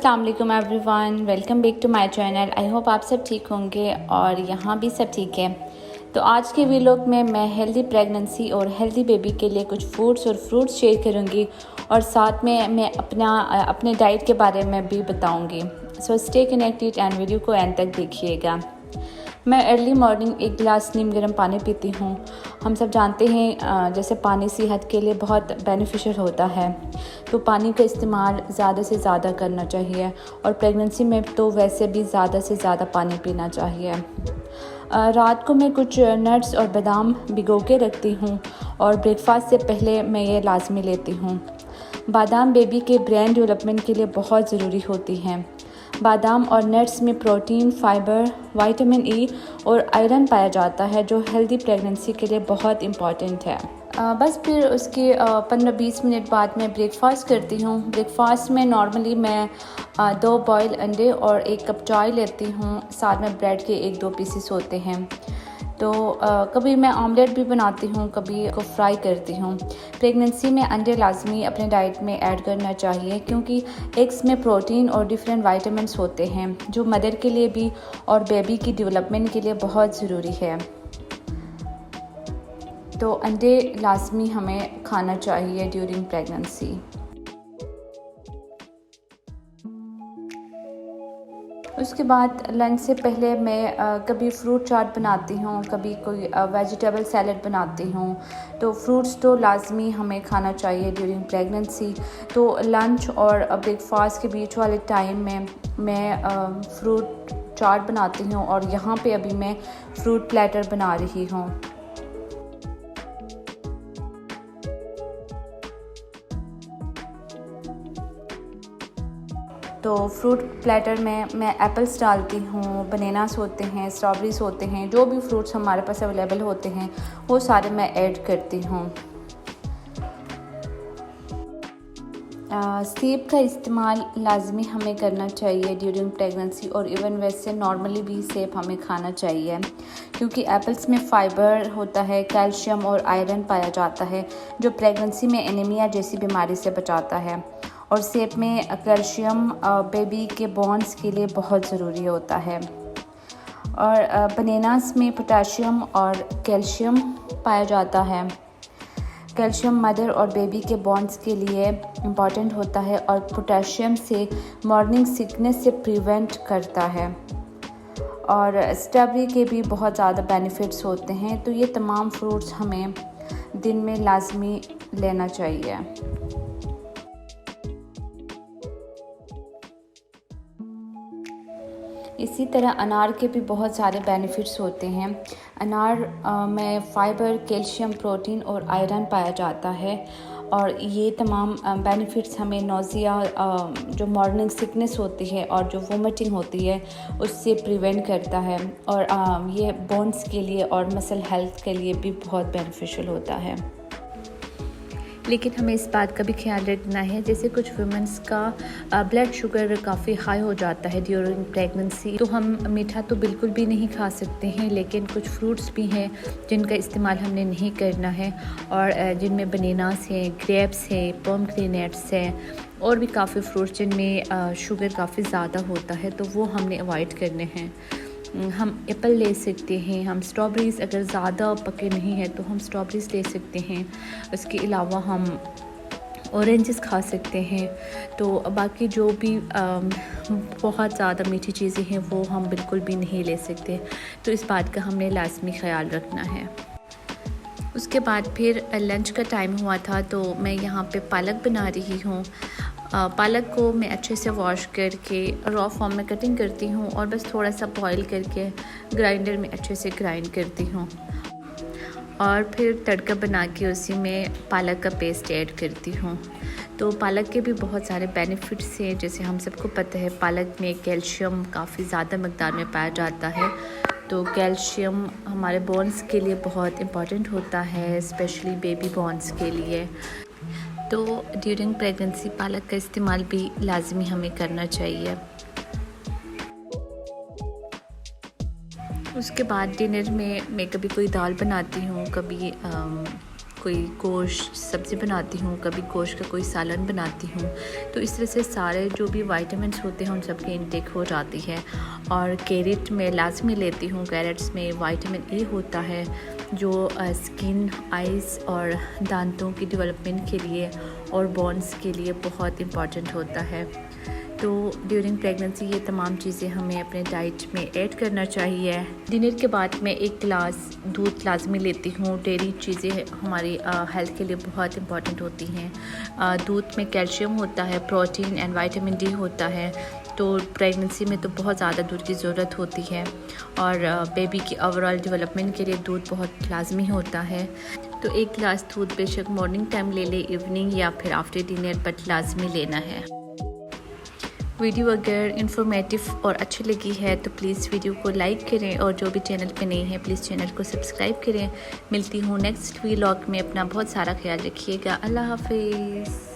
अस्सलाम वालेकुम everyone, welcome back to my channel. I hope आप सब ठीक होंगे और यहाँ भी सब ठीक है। तो आज के व्लॉग में मैं हेल्दी प्रेगनेंसी और हेल्दी बेबी के लिए कुछ फूड्स और फ्रूट्स शेयर करूँगी और साथ में मैं अपने डाइट के बारे में भी बताऊँगी। So stay connected and video को एंड तक देखिएगा। मैं अर्ली मॉर्निंग एक गिलास नीम गर्म पानी पीती हूँ। हम सब जानते हैं जैसे पानी सेहत के लिए बहुत बेनिफिशियल होता है, तो पानी का इस्तेमाल ज़्यादा से ज़्यादा करना चाहिए और प्रेगनेंसी में तो वैसे भी ज़्यादा से ज़्यादा पानी पीना चाहिए। रात को मैं कुछ नट्स और बादाम भिगो के रखती हूँ और ब्रेकफास्ट से पहले मैं ये लाजमी लेती हूँ। बादाम बेबी के ब्रेन डेवलपमेंट के लिए बहुत ज़रूरी होती हैं। बादाम और नट्स में प्रोटीन, फाइबर, विटामिन ई और आयरन पाया जाता है जो हेल्दी प्रेगनेंसी के लिए बहुत इम्पॉर्टेंट है। बस फिर उसके 15-20 मिनट बाद मैं ब्रेकफास्ट करती हूँ। ब्रेकफास्ट में नॉर्मली मैं 2 बॉयल अंडे और 1 कप चाय लेती हूँ। साथ में ब्रेड के 1-2 पीसेस होते हैं। तो कभी मैं ऑमलेट भी बनाती हूँ, कभी को फ्राई करती हूँ। प्रेगनेंसी में अंडे लाजमी अपने डाइट में ऐड करना चाहिए क्योंकि एग्स में प्रोटीन और डिफरेंट विटामिन्स होते हैं जो मदर के लिए भी और बेबी की डेवलपमेंट के लिए बहुत ज़रूरी है। तो अंडे लाजमी हमें खाना चाहिए ड्यूरिंग प्रेगनेंसी। उसके बाद लंच से पहले मैं कभी फ्रूट चाट बनाती हूँ, कभी कोई वेजिटेबल सैलड बनाती हूँ। तो फ्रूट्स तो लाजमी हमें खाना चाहिए ड्यूरिंग प्रेगनेंसी। तो लंच और ब्रेकफास्ट के बीच वाले टाइम में मैं फ्रूट चाट बनाती हूँ और यहाँ पे अभी मैं फ्रूट प्लेटर बना रही हूँ। तो फ्रूट प्लेटर में मैं एप्पल्स डालती हूँ, बनानास होते हैं, स्ट्रॉबेरीज होते हैं, जो भी फ्रूट्स हमारे पास अवेलेबल होते हैं वो सारे मैं ऐड करती हूँ। सेब का इस्तेमाल लाजमी हमें करना चाहिए ड्यूरिंग प्रेगनेंसी और इवन वैसे नॉर्मली भी सेब हमें खाना चाहिए क्योंकि एप्पल्स में फ़ाइबर होता है, कैल्शियम और आयरन पाया जाता है जो प्रेगनेंसी में एनीमिया जैसी बीमारी से बचाता है। और सेब में कैल्शियम बेबी के बोन्स के लिए बहुत ज़रूरी होता है। और बनानास में पोटेशियम और कैल्शियम पाया जाता है। कैल्शियम मदर और बेबी के बोन्स के लिए इम्पॉर्टेंट होता है और पोटेशियम से मॉर्निंग सिकनेस से प्रिवेंट करता है। और स्ट्रॉबेरी के भी बहुत ज़्यादा बेनिफिट्स होते हैं। तो ये तमाम फ्रूट्स हमें दिन में लाजमी लेना चाहिए। इसी तरह अनार के भी बहुत सारे बेनिफिट्स होते हैं। अनार में फ़ाइबर, कैल्शियम, प्रोटीन और आयरन पाया जाता है और ये तमाम बेनिफिट्स हमें नोज़िया जो मॉर्निंग सिकनेस होती है और जो वोमिटिंग होती है उससे प्रिवेंट करता है और ये बोन्स के लिए और मसल हेल्थ के लिए भी बहुत बेनिफिशियल होता है। लेकिन हमें इस बात का भी ख्याल रखना है, जैसे कुछ वुमेंस का ब्लड शुगर काफ़ी हाई हो जाता है ड्यूरिंग प्रेगनेंसी, तो हम मीठा तो बिल्कुल भी नहीं खा सकते हैं। लेकिन कुछ फ्रूट्स भी हैं जिनका इस्तेमाल हमने नहीं करना है और जिनमें बनानास हैं, ग्रेप्स हैं, पोमेग्रेनेट्स हैं और भी काफ़ी फ्रूट्स जिनमें शुगर काफ़ी ज़्यादा होता है, तो वो हमने अवॉइड करने हैं। हम एप्पल ले सकते हैं, हम स्ट्रॉबेरीज़ अगर ज़्यादा पके नहीं हैं तो हम स्ट्रॉबेरीज़ ले सकते हैं। उसके अलावा हम ऑरेंजेस खा सकते हैं। तो बाकी जो भी बहुत ज़्यादा मीठी चीज़ें हैं वो हम बिल्कुल भी नहीं ले सकते। तो इस बात का हमने लाजमी ख्याल रखना है। उसके बाद फिर लंच का टाइम हुआ था तो मैं यहाँ पे पालक बना रही हूँ। पालक को मैं अच्छे से वॉश करके रॉ फॉर्म में कटिंग करती हूँ और बस थोड़ा सा बॉईल करके ग्राइंडर में अच्छे से ग्राइंड करती हूँ और फिर तड़का बना के उसी में पालक का पेस्ट ऐड करती हूँ। तो पालक के भी बहुत सारे बेनिफिट्स हैं। जैसे हम सबको पता है पालक में कैल्शियम काफ़ी ज़्यादा मकदार में पाया जाता है। तो कैल्शियम हमारे बोन्स के लिए बहुत इम्पॉर्टेंट होता है, स्पेशली बेबी बोन्स के लिए। तो ड्यूरिंग प्रेगनेंसी पालक का इस्तेमाल भी लाजमी हमें करना चाहिए। उसके बाद डिनर में मैं कभी कोई दाल बनाती हूँ, कभी कोई गोश्त सब्ज़ी बनाती हूँ, कभी गोश्त का कोई सालन बनाती हूँ। तो इस तरह से सारे जो भी विटामिन्स होते हैं उन सब की इंटेक हो जाती है। और कैरेट में लाजमी लेती हूँ। कैरेट्स में विटामिन ए होता है जो स्किन, आइज़ और दांतों की डेवलपमेंट के लिए और बोन्स के लिए बहुत इम्पॉर्टेंट होता है। तो ड्यूरिंग प्रेगनेंसी ये तमाम चीज़ें हमें अपने डाइट में ऐड करना चाहिए। डिनर के बाद मैं 1 गिलास दूध लाजमी लेती हूँ। डेयरी चीज़ें हमारी हेल्थ के लिए बहुत इंपॉर्टेंट होती हैं। दूध में कैल्शियम होता है, प्रोटीन एंड विटामिन डी होता है। तो प्रेगनेंसी में तो बहुत ज़्यादा दूध की ज़रूरत होती है और बेबी की ओवरऑल डेवलपमेंट के लिए दूध बहुत लाजमी होता है। तो 1 गिलास दूध बेशक मॉर्निंग टाइम ले ले, इवनिंग या फिर आफ्टर डिनर, बट लाजमी लेना है। वीडियो अगर इन्फॉर्मेटिव और अच्छी लगी है तो प्लीज़ वीडियो को लाइक करें और जो भी चैनल पे नए हैं प्लीज़ चैनल को सब्सक्राइब करें। मिलती हूँ नेक्स्ट व्लॉग में। अपना बहुत सारा ख्याल रखिएगा। अल्लाह हाफिज़।